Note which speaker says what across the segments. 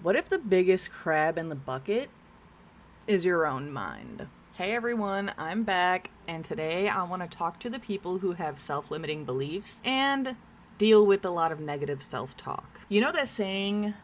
Speaker 1: What if the biggest crab in the bucket is your own mind? Hey everyone, I'm back, and today I want to talk to the people who have self limiting beliefs and deal with a lot of negative self talk. You know that saying,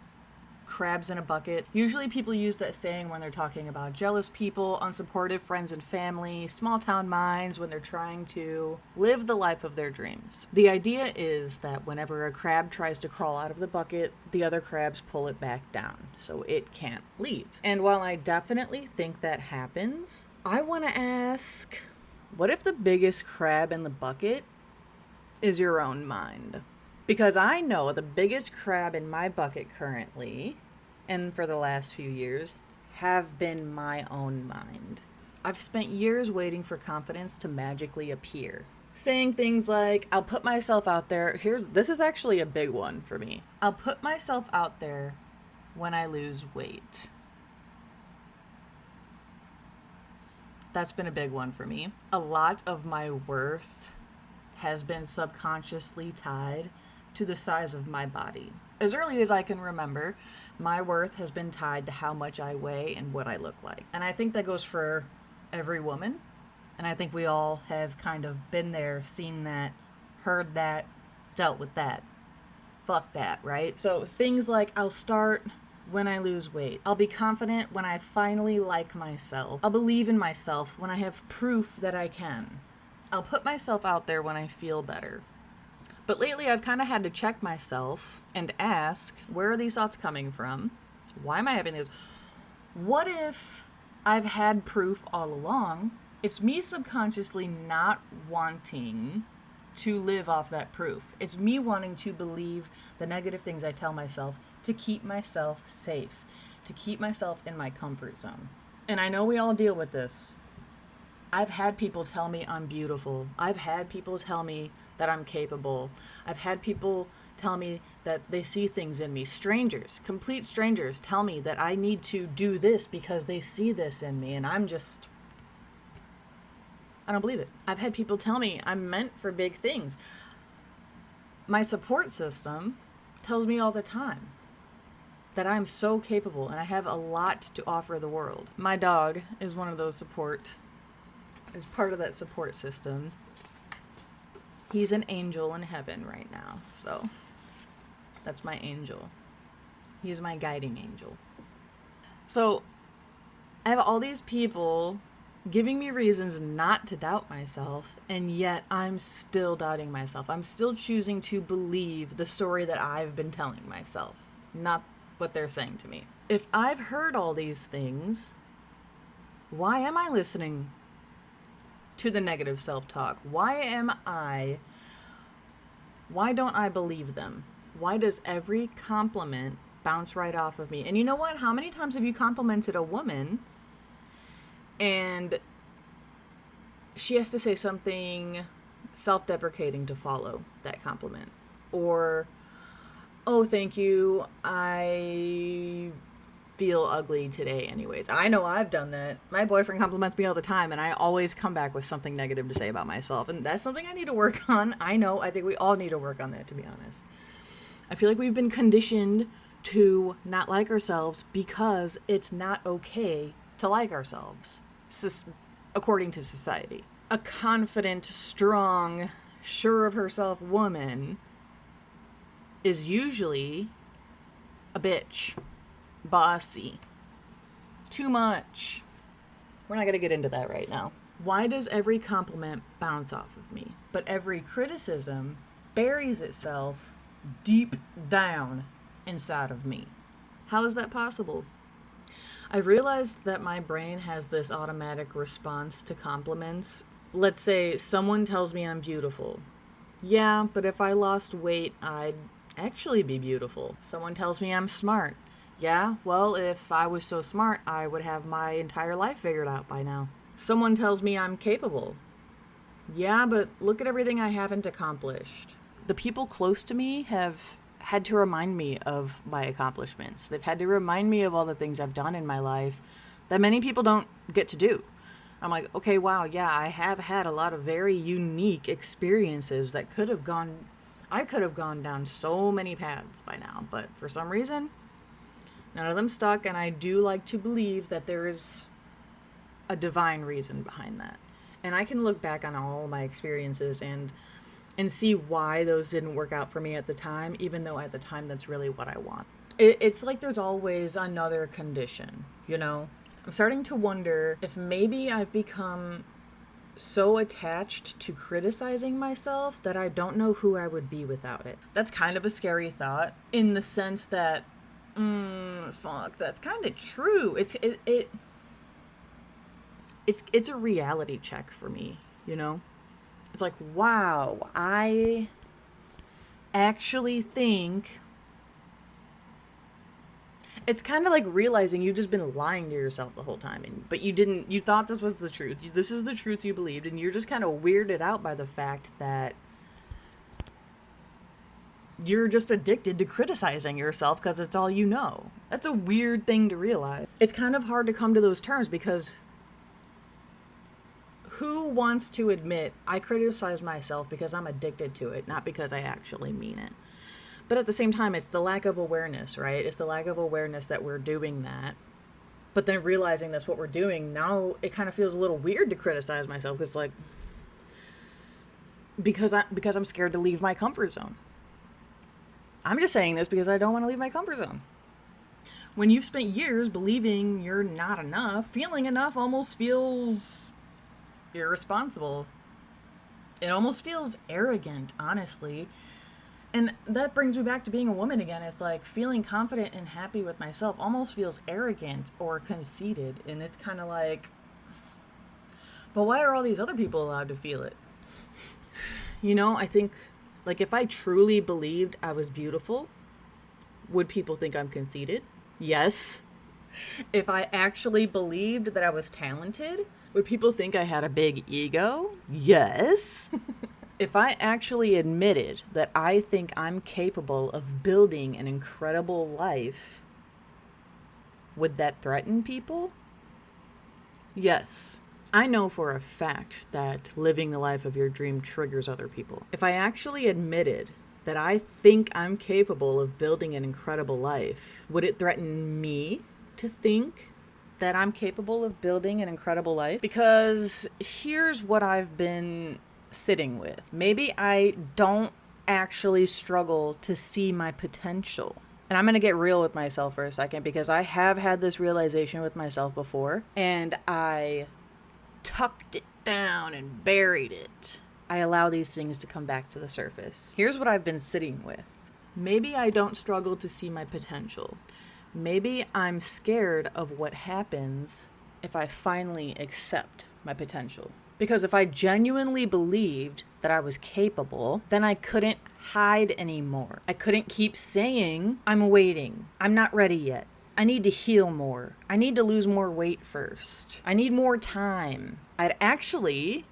Speaker 1: crabs in a bucket? Usually people use that saying when they're talking about jealous people, unsupportive friends and family, small town minds, when they're trying to live the life of their dreams. The idea is that whenever a crab tries to crawl out of the bucket, the other crabs pull it back down so it can't leave. And while I definitely think that happens, I want to ask, what if the biggest crab in the bucket is your own mind? Because I know the biggest crab in my bucket currently, and for the last few years, have been my own mind. I've spent years waiting for confidence to magically appear. Saying things like, I'll put myself out there. This is actually a big one for me. I'll put myself out there when I lose weight. That's been a big one for me. A lot of my worth has been subconsciously tied to the size of my body. As early as I can remember, my worth has been tied to how much I weigh and what I look like. And I think that goes for every woman. And I think we all have kind of been there, seen that, heard that, dealt with that. Fuck that, right? So things like, I'll start when I lose weight. I'll be confident when I finally like myself. I'll believe in myself when I have proof that I can. I'll put myself out there when I feel better. But lately I've kind of had to check myself and ask, where are these thoughts coming from? Why am I having these? What if I've had proof all along? It's me subconsciously not wanting to live off that proof. It's me wanting to believe the negative things I tell myself to keep myself safe, to keep myself in my comfort zone. And I know we all deal with this. I've had people tell me I'm beautiful. I've had people tell me that I'm capable. I've had people tell me that they see things in me. Strangers, complete strangers, tell me that I need to do this because they see this in me, and I don't believe it. I've had people tell me I'm meant for big things. My support system tells me all the time that I'm so capable and I have a lot to offer the world. My dog is one of those is part of that support system. He's an angel in heaven right now, so that's my angel. He's my guiding angel. So I have all these people giving me reasons not to doubt myself, and yet I'm still doubting myself. I'm still choosing to believe the story that I've been telling myself, not what they're saying to me. If I've heard all these things, why am I listening to the negative self-talk? Why don't I believe them? Why does every compliment bounce right off of me? And you know what? How many times have you complimented a woman and she has to say something self-deprecating to follow that compliment? Or, oh, thank you, I feel ugly today anyways. I know I've done that. My boyfriend compliments me all the time, and I always come back with something negative to say about myself, and that's something I need to work on. I think we all need to work on that, to be honest. I feel like we've been conditioned to not like ourselves because it's not okay to like ourselves, according to society. A confident, strong, sure of herself woman is usually a bitch. Bossy. Too much. We're not going to get into that right now. Why does every compliment bounce off of me, but every criticism buries itself deep down inside of me? How is that possible? I've realized that my brain has this automatic response to compliments. Let's say someone tells me I'm beautiful. Yeah, but if I lost weight, I'd actually be beautiful. Someone tells me I'm smart. Yeah, well, if I was so smart, I would have my entire life figured out by now. Someone tells me I'm capable. Yeah, but look at everything I haven't accomplished. The people close to me have had to remind me of my accomplishments. They've had to remind me of all the things I've done in my life that many people don't get to do. I'm like, okay, wow, yeah, I have had a lot of very unique experiences that I could have gone down so many paths by now, but for some reason, None of them stuck, and I do like to believe that there is a divine reason behind that. And I can look back on all my experiences and see why those didn't work out for me at the time, even though at the time that's really what I want. It's like there's always another condition, you know? I'm starting to wonder if maybe I've become so attached to criticizing myself that I don't know who I would be without it. That's kind of a scary thought in the sense that, fuck, that's kind of true. It's a reality check for me, you know? It's like, wow, I actually think it's kind of like realizing you've just been lying to yourself the whole time, but you thought this was the truth. This is the truth you believed, and you're just kind of weirded out by the fact that you're just addicted to criticizing yourself because it's all you know. That's a weird thing to realize. It's kind of hard to come to those terms because who wants to admit I criticize myself because I'm addicted to it, not because I actually mean it? But at the same time, it's the lack of awareness, right? It's the lack of awareness that we're doing that. But then realizing that's what we're doing, now it kind of feels a little weird to criticize myself because, like, because I'm scared to leave my comfort zone. I'm just saying this because I don't want to leave my comfort zone. When you've spent years believing you're not enough, feeling enough almost feels irresponsible. It almost feels arrogant, honestly. And that brings me back to being a woman again. It's like feeling confident and happy with myself almost feels arrogant or conceited. And it's kind of like, but why are all these other people allowed to feel it? You know, I think, like, if I truly believed I was beautiful, would people think I'm conceited? Yes. If I actually believed that I was talented, would people think I had a big ego? Yes. If I actually admitted that I think I'm capable of building an incredible life, would that threaten people? Yes. I know for a fact that living the life of your dream triggers other people. If I actually admitted that I think I'm capable of building an incredible life, would it threaten me to think that I'm capable of building an incredible life? Because here's what I've been sitting with. Maybe I don't actually struggle to see my potential. And I'm going to get real with myself for a second because I have had this realization with myself before and I tucked it down and buried it. I allow these things to come back to the surface. Here's what I've been sitting with. Maybe I don't struggle to see my potential. Maybe I'm scared of what happens if I finally accept my potential. Because if I genuinely believed that I was capable, then I couldn't hide anymore. I couldn't keep saying, I'm waiting. I'm not ready yet. I need to heal more. I need to lose more weight first. I need more time. I'd actually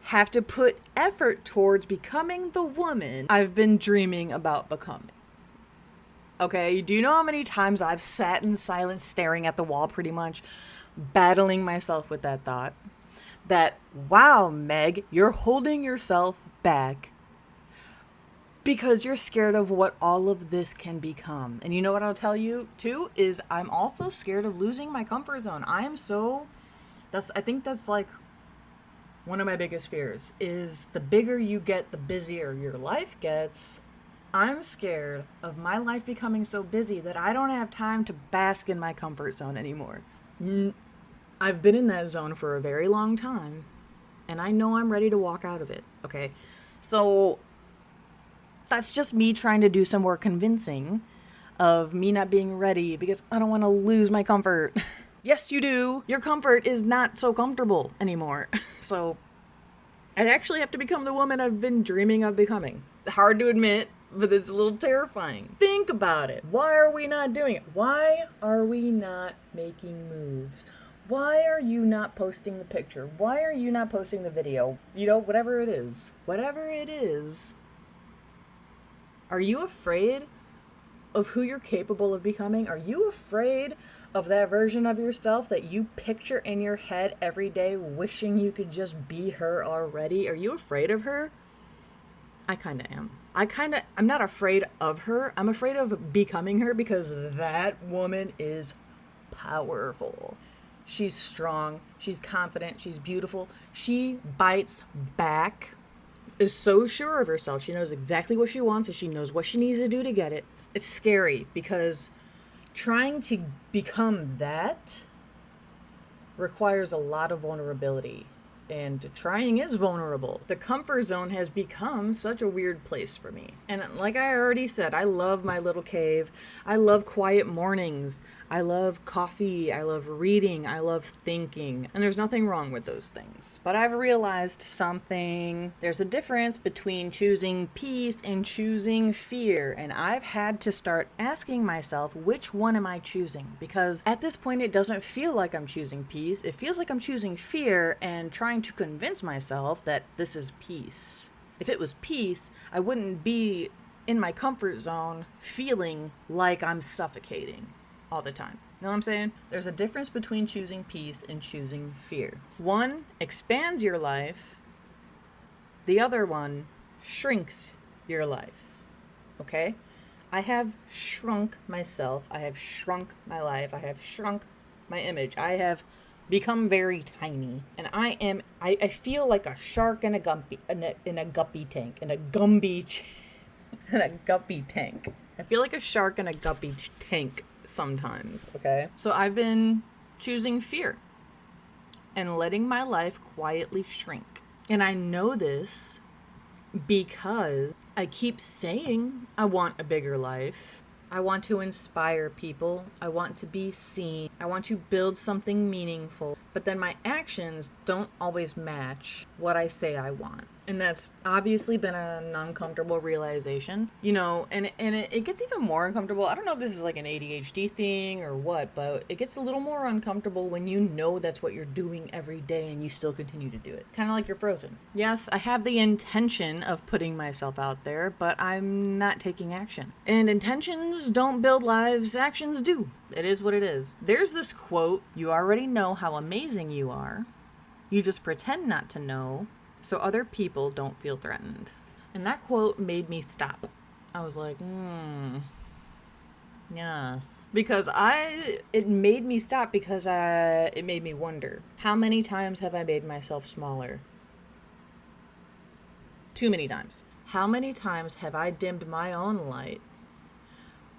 Speaker 1: have to put effort towards becoming the woman I've been dreaming about becoming. Okay, do you know how many times I've sat in silence staring at the wall pretty much, battling myself with that thought? That, wow, Meg, you're holding yourself back because you're scared of what all of this can become. And you know what I'll tell you too is I'm also scared of losing my comfort zone. I think that's like one of my biggest fears is the bigger you get, the busier your life gets. I'm scared of my life becoming so busy that I don't have time to bask in my comfort zone anymore. I've been in that zone for a very long time, and I know I'm ready to walk out of it, okay? So that's just me trying to do some more convincing of me not being ready because I don't want to lose my comfort. Yes, you do. Your comfort is not so comfortable anymore. So I'd actually have to become the woman I've been dreaming of becoming. Hard to admit, but it's a little terrifying. Think about it. Why are we not doing it? Why are we not making moves? Why are you not posting the picture? Why are you not posting the video? You know, whatever it is. Whatever it is. Are you afraid of who you're capable of becoming? Are you afraid of that version of yourself that you picture in your head every day, wishing you could just be her already? Are you afraid of her? I kind of am. I'm not afraid of her. I'm afraid of becoming her because that woman is powerful. She's strong. She's confident. She's beautiful. She bites back, is so sure of herself. She knows exactly what she wants and she knows what she needs to do to get it. It's scary because trying to become that requires a lot of vulnerability. And trying is vulnerable. The comfort zone has become such a weird place for me. And like I already said, I love my little cave. I love quiet mornings. I love coffee. I love reading. I love thinking. And there's nothing wrong with those things. But I've realized something. There's a difference between choosing peace and choosing fear. And I've had to start asking myself, which one am I choosing? Because at this point, it doesn't feel like I'm choosing peace. It feels like I'm choosing fear and trying to convince myself that this is peace. If it was peace, I wouldn't be in my comfort zone feeling like I'm suffocating all the time. Know what I'm saying? There's a difference between choosing peace and choosing fear. One expands your life, the other one shrinks your life. Okay? I have shrunk myself. I have shrunk my life. I have shrunk my image. I have become very tiny, and I feel like a shark in a guppy tank. I feel like a shark in a guppy tank sometimes. Okay, so I've been choosing fear and letting my life quietly shrink, and I know this because I keep saying I want a bigger life. I want to inspire people. I want to be seen. I want to build something meaningful. But then my actions don't always match what I say I want. And that's obviously been an uncomfortable realization, you know, and it gets even more uncomfortable. I don't know if this is like an ADHD thing or what, but it gets a little more uncomfortable when you know that's what you're doing every day and you still continue to do it. Kind of like you're frozen. Yes, I have the intention of putting myself out there, but I'm not taking action. And intentions don't build lives, actions do. It is what it is. There's this quote, "You already know how amazing you are. You just pretend not to know, so other people don't feel threatened." And that quote made me stop. I was like, yes. Because it made me stop because it made me wonder, how many times have I made myself smaller? Too many times. How many times have I dimmed my own light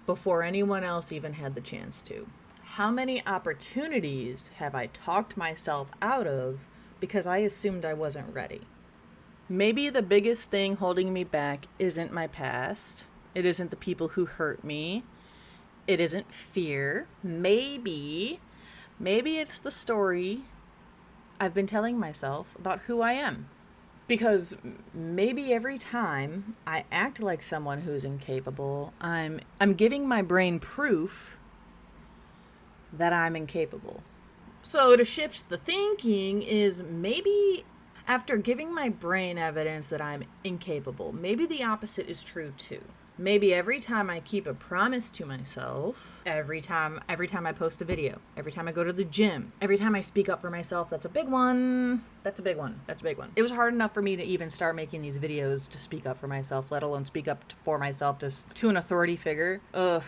Speaker 1: before anyone else even had the chance to? How many opportunities have I talked myself out of because I assumed I wasn't ready? Maybe the biggest thing holding me back isn't my past. It isn't the people who hurt me. It isn't fear. Maybe it's the story I've been telling myself about who I am. Because maybe every time I act like someone who's incapable, I'm giving my brain proof that I'm incapable. So to shift the thinking is maybe after giving my brain evidence that I'm incapable, maybe the opposite is true too. Maybe every time I keep a promise to myself, every time I post a video, every time I go to the gym, every time I speak up for myself, that's a big one. It was hard enough for me to even start making these videos to speak up for myself, let alone speak up for myself to an authority figure. Ugh.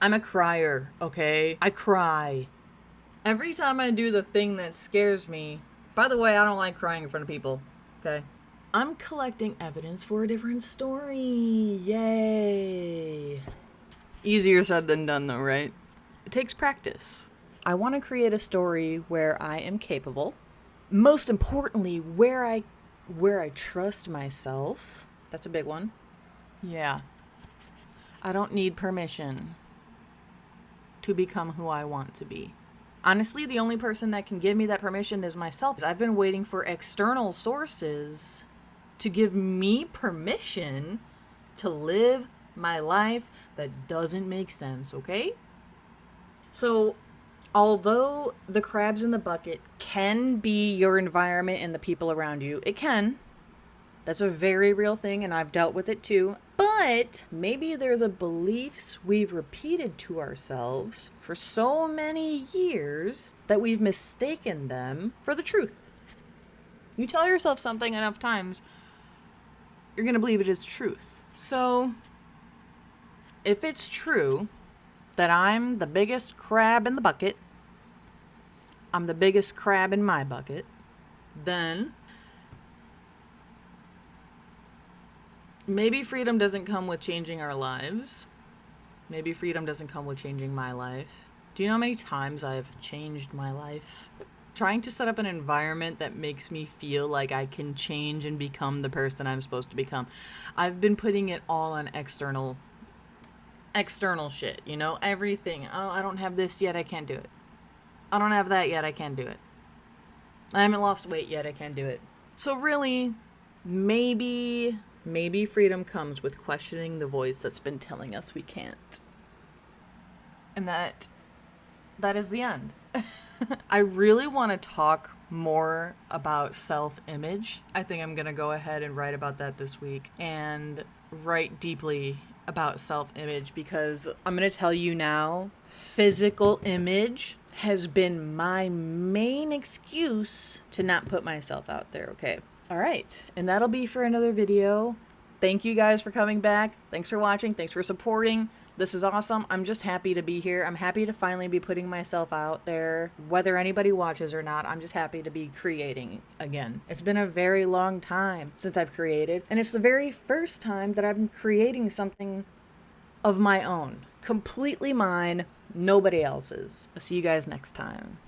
Speaker 1: I'm a crier, okay? I cry. Every time I do the thing that scares me, by the way, I don't like crying in front of people, okay? I'm collecting evidence for a different story. Yay. Easier said than done though, right? It takes practice. I want to create a story where I am capable. Most importantly, where I trust myself. That's a big one. Yeah. I don't need permission to become who I want to be. Honestly, the only person that can give me that permission is myself. I've been waiting for external sources to give me permission to live my life that doesn't make sense, okay? So, although the crabs in the bucket can be your environment and the people around you, it can. That's a very real thing, and I've dealt with it too. But maybe they're the beliefs we've repeated to ourselves for so many years that we've mistaken them for the truth. You tell yourself something enough times, you're going to believe it is truth. So, if it's true that I'm the biggest crab in the bucket, I'm the biggest crab in my bucket, then maybe freedom doesn't come with changing our lives. Maybe freedom doesn't come with changing my life. Do you know how many times I've changed my life? Trying to set up an environment that makes me feel like I can change and become the person I'm supposed to become. I've been putting it all on external shit, you know, everything. Oh, I don't have this yet, I can't do it. I don't have that yet, I can't do it. I haven't lost weight yet, I can't do it. So really, maybe freedom comes with questioning the voice that's been telling us we can't. And that is the end. I really want to talk more about self-image. I think I'm going to go ahead and write about that this week and write deeply about self-image, because I'm going to tell you now, physical image has been my main excuse to not put myself out there, okay? All right, and that'll be for another video. Thank you guys for coming back. Thanks for watching. Thanks for supporting. This is awesome. I'm just happy to be here. I'm happy to finally be putting myself out there. Whether anybody watches or not, I'm just happy to be creating again. It's been a very long time since I've created, and it's the very first time that I'm creating something of my own. Completely mine, nobody else's. I'll see you guys next time.